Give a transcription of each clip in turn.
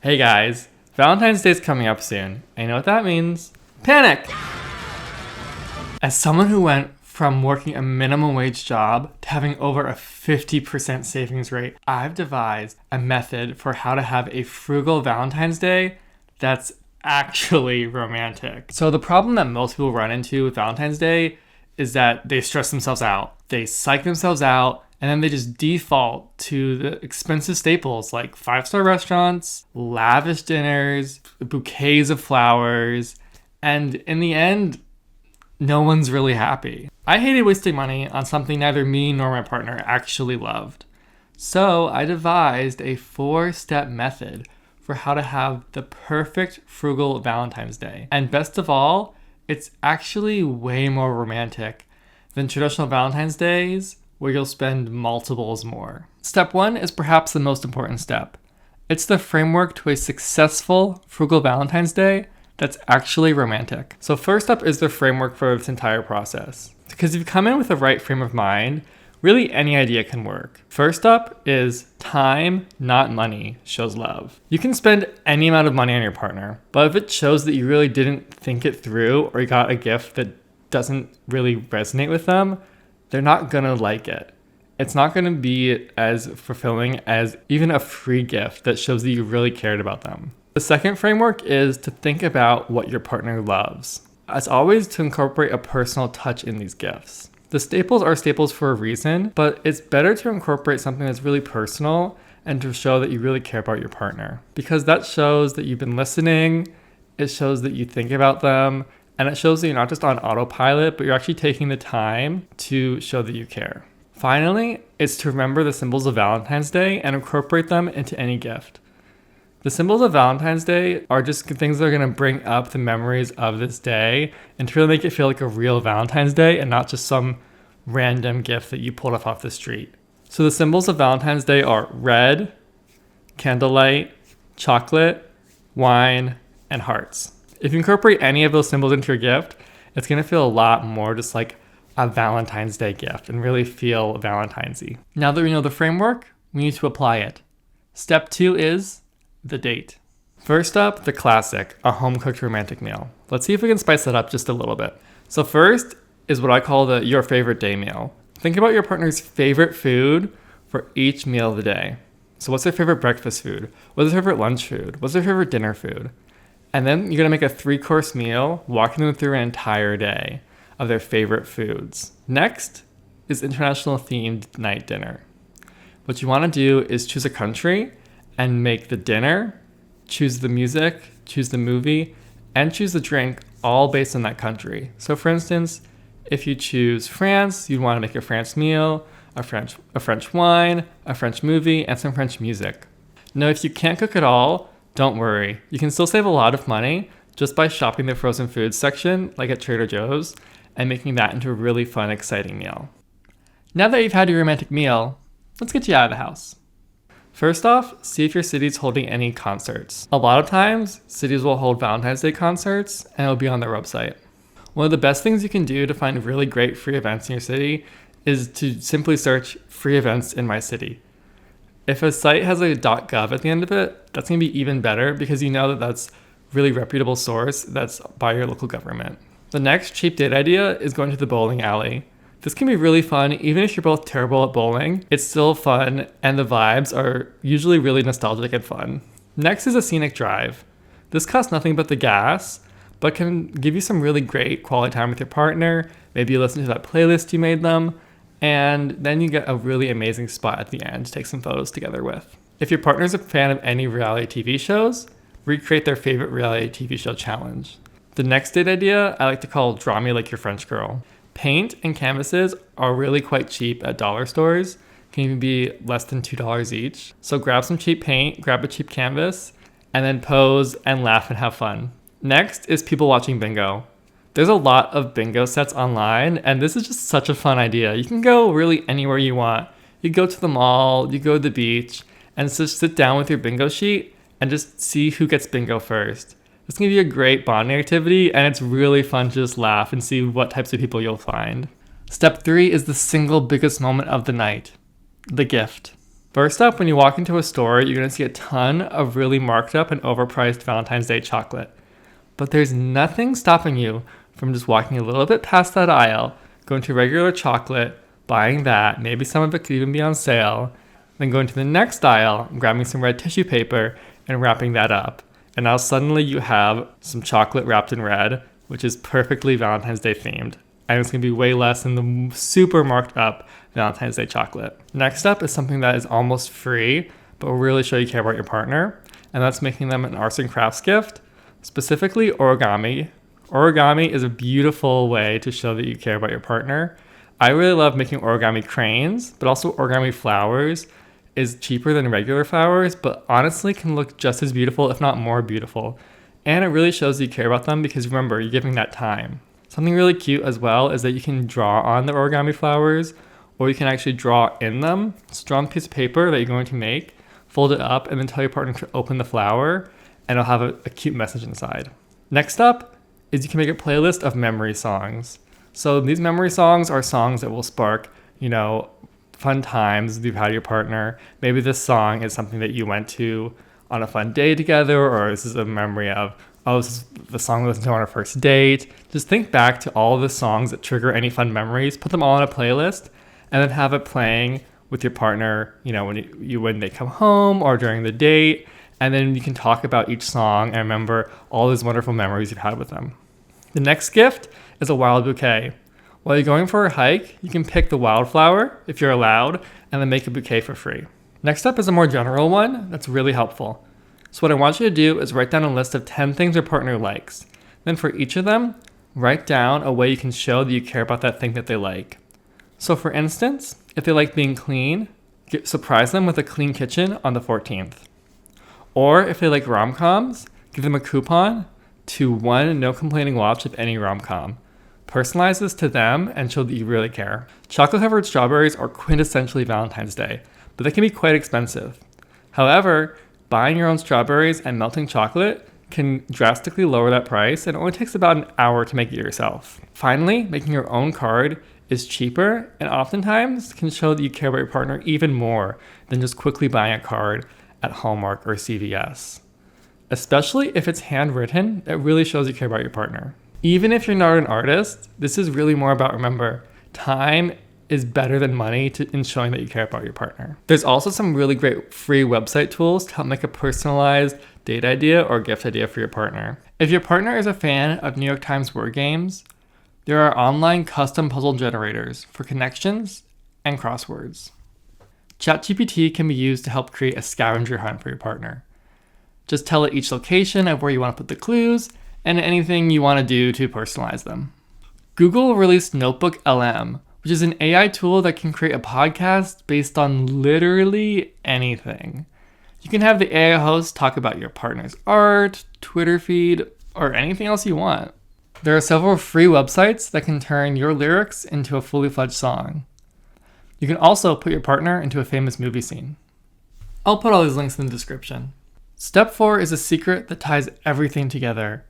Hey guys, Valentine's Day is coming up soon. I know what that means. Panic! As someone who went from working a minimum wage job to having over a 50% savings rate, I've devised a method for how to have a frugal Valentine's Day that's actually romantic. So the problem that most people run into with Valentine's Day is that they stress themselves out. They psych themselves out, and then they just default to the expensive staples like 5-star restaurants, lavish dinners, bouquets of flowers, and in the end, no one's really happy. I hated wasting money on something neither me nor my partner actually loved. So I devised a 4-step method for how to have the perfect frugal Valentine's Day. And best of all, it's actually way more romantic than traditional Valentine's Days where you'll spend multiples more. Step 1 is perhaps the most important step. It's the framework to a successful frugal Valentine's Day that's actually romantic. So first up is the framework for this entire process. Because if you come in with the right frame of mind, really any idea can work. First up is time, not money, shows love. You can spend any amount of money on your partner, but if it shows that you really didn't think it through or you got a gift that doesn't really resonate with them, they're not gonna like it. It's not gonna be as fulfilling as even a free gift that shows that you really cared about them. The second framework is to think about what your partner loves. As always, to incorporate a personal touch in these gifts. The staples are staples for a reason, but it's better to incorporate something that's really personal and to show that you really care about your partner. Because that shows that you've been listening, it shows that you think about them, and it shows that you're not just on autopilot, but you're actually taking the time to show that you care. Finally, it's to remember the symbols of Valentine's Day and incorporate them into any gift. The symbols of Valentine's Day are just things that are going to bring up the memories of this day and to really make it feel like a real Valentine's Day and not just some random gift that you pulled off the street. So the symbols of Valentine's Day are red, candlelight, chocolate, wine, and hearts. If you incorporate any of those symbols into your gift, it's going to feel a lot more just like a Valentine's Day gift and really feel Valentine's-y. Now that we know the framework, we need to apply it. Step 2 is the date. First up, the classic, a home-cooked romantic meal. Let's see if we can spice that up just a little bit. So first is what I call the your favorite day meal. Think about your partner's favorite food for each meal of the day. So what's their favorite breakfast food? What's their favorite lunch food? What's their favorite dinner food? And then you're gonna make a 3-course meal, walking them through an entire day of their favorite foods. Next is international themed night dinner. What you wanna do is choose a country and make the dinner, choose the music, choose the movie, and choose the drink all based on that country. So for instance, if you choose France, you'd wanna make a France meal, a French wine, a French movie, and some French music. Now, if you can't cook at all, don't worry. You can still save a lot of money just by shopping the frozen foods section, like at Trader Joe's, and making that into a really fun, exciting meal. Now that you've had your romantic meal, let's get you out of the house. First off, see if your city's holding any concerts. A lot of times, cities will hold Valentine's Day concerts, and it'll be on their website. One of the best things you can do to find really great free events in your city is to simply search free events in my city. If a site has a .gov at the end of it, that's going to be even better because you know that that's really reputable source that's by your local government. The next cheap date idea is going to the bowling alley. This can be really fun even if you're both terrible at bowling. It's still fun and the vibes are usually really nostalgic and fun. Next is a scenic drive. This costs nothing but the gas, but can give you some really great quality time with your partner. Maybe you listen to that playlist you made them, and then you get a really amazing spot at the end to take some photos together with. If your partner's a fan of any reality TV shows, recreate their favorite reality TV show challenge. The next date idea I like to call Draw Me Like Your French Girl. Paint and canvases are really quite cheap at dollar stores, can even be less than $2 each. So grab some cheap paint, grab a cheap canvas, and then pose and laugh and have fun. Next is people watching bingo. There's a lot of bingo sets online, and this is just such a fun idea. You can go really anywhere you want. You go to the mall, you go to the beach, and just sit down with your bingo sheet and just see who gets bingo first. This can be a great bonding activity, and it's really fun to just laugh and see what types of people you'll find. Step 3 is the single biggest moment of the night, the gift. First up, when you walk into a store, you're going to see a ton of really marked up and overpriced Valentine's Day chocolate. But there's nothing stopping you from just walking a little bit past that aisle, going to regular chocolate, buying that, maybe some of it could even be on sale, then going to the next aisle, grabbing some red tissue paper, and wrapping that up. And now suddenly you have some chocolate wrapped in red, which is perfectly Valentine's Day themed. And it's going to be way less than the super marked up Valentine's Day chocolate. Next up is something that is almost free, but will really show you care about your partner. And that's making them an arts and crafts gift, specifically origami. Origami is a beautiful way to show that you care about your partner. I really love making origami cranes, but also origami flowers is cheaper than regular flowers, but honestly can look just as beautiful, if not more beautiful. And it really shows that you care about them because remember, you're giving that time. Something really cute as well is that you can draw on the origami flowers, or you can actually draw in them. So draw on a piece of paper that you're going to make, fold it up, and then tell your partner to open the flower, and it'll have a cute message inside. Next up is you can make a playlist of memory songs. So these memory songs are songs that will spark, fun times you've had with your partner. Maybe this song is something that you went to on a fun day together, or this is a memory of, this is the song we listened to on our first date. Just think back to all the songs that trigger any fun memories, put them all in a playlist, and then have it playing with your partner, when they come home or during the date. And then you can talk about each song and remember all those wonderful memories you've had with them. The next gift is a wild bouquet. While you're going for a hike, you can pick the wildflower, if you're allowed, and then make a bouquet for free. Next up is a more general one that's really helpful. So what I want you to do is write down a list of 10 things your partner likes. Then for each of them, write down a way you can show that you care about that thing that they like. So for instance, if they like being clean, surprise them with a clean kitchen on the 14th. Or if they like rom-coms, give them a coupon to one no complaining watch of any rom-com. Personalize this to them and show that you really care. Chocolate-covered strawberries are quintessentially Valentine's Day, but they can be quite expensive. However, buying your own strawberries and melting chocolate can drastically lower that price, and it only takes about an hour to make it yourself. Finally, making your own card is cheaper and oftentimes can show that you care about your partner even more than just quickly buying a card at Hallmark or CVS. Especially if it's handwritten, it really shows you care about your partner. Even if you're not an artist, this is really more about, remember, time is better than money in showing that you care about your partner. There's also some really great free website tools to help make a personalized date idea or gift idea for your partner. If your partner is a fan of New York Times word games, there are online custom puzzle generators for connections and crosswords. ChatGPT can be used to help create a scavenger hunt for your partner. Just tell it each location of where you want to put the clues and anything you want to do to personalize them. Google released Notebook LM, which is an AI tool that can create a podcast based on literally anything. You can have the AI host talk about your partner's art, Twitter feed, or anything else you want. There are several free websites that can turn your lyrics into a fully fledged song. You can also put your partner into a famous movie scene. I'll put all these links in the description. Step 4 is a secret that ties everything together.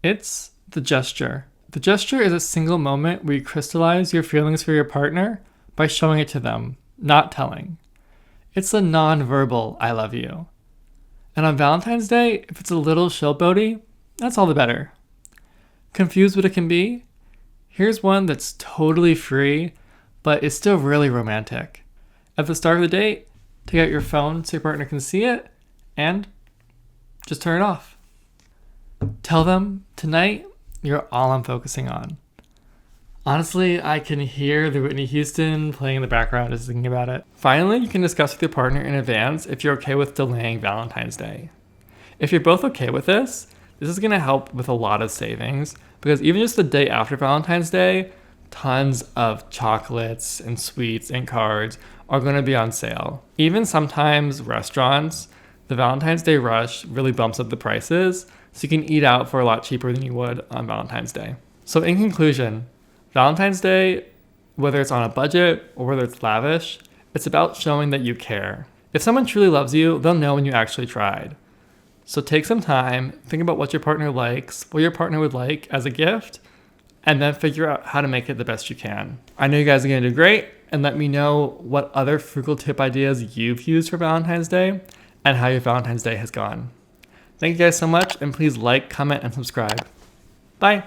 It's the gesture. The gesture is a single moment where you crystallize your feelings for your partner by showing it to them, not telling. It's a non-verbal I love you. And on Valentine's Day, if it's a little showboaty, that's all the better. Confused what it can be? Here's one that's totally free, but it's still really romantic. At the start of the date, take out your phone so your partner can see it, and just turn it off. Tell them, tonight, you're all I'm focusing on. Honestly, I can hear the Whitney Houston playing in the background just thinking about it. Finally, you can discuss with your partner in advance if you're okay with delaying Valentine's Day. If you're both okay with this is going to help with a lot of savings because even just the day after Valentine's Day, tons of chocolates and sweets and cards are going to be on sale. Even sometimes restaurants, the Valentine's Day rush really bumps up the prices, so you can eat out for a lot cheaper than you would on Valentine's Day. So in conclusion, Valentine's Day, whether it's on a budget or whether it's lavish, it's about showing that you care. If someone truly loves you, they'll know when you actually tried. So take some time, think about what your partner likes, what your partner would like as a gift, and then figure out how to make it the best you can. I know you guys are going to do great, and let me know what other frugal tip ideas you've used for Valentine's Day and how your Valentine's Day has gone. Thank you guys so much, and please like, comment, and subscribe. Bye!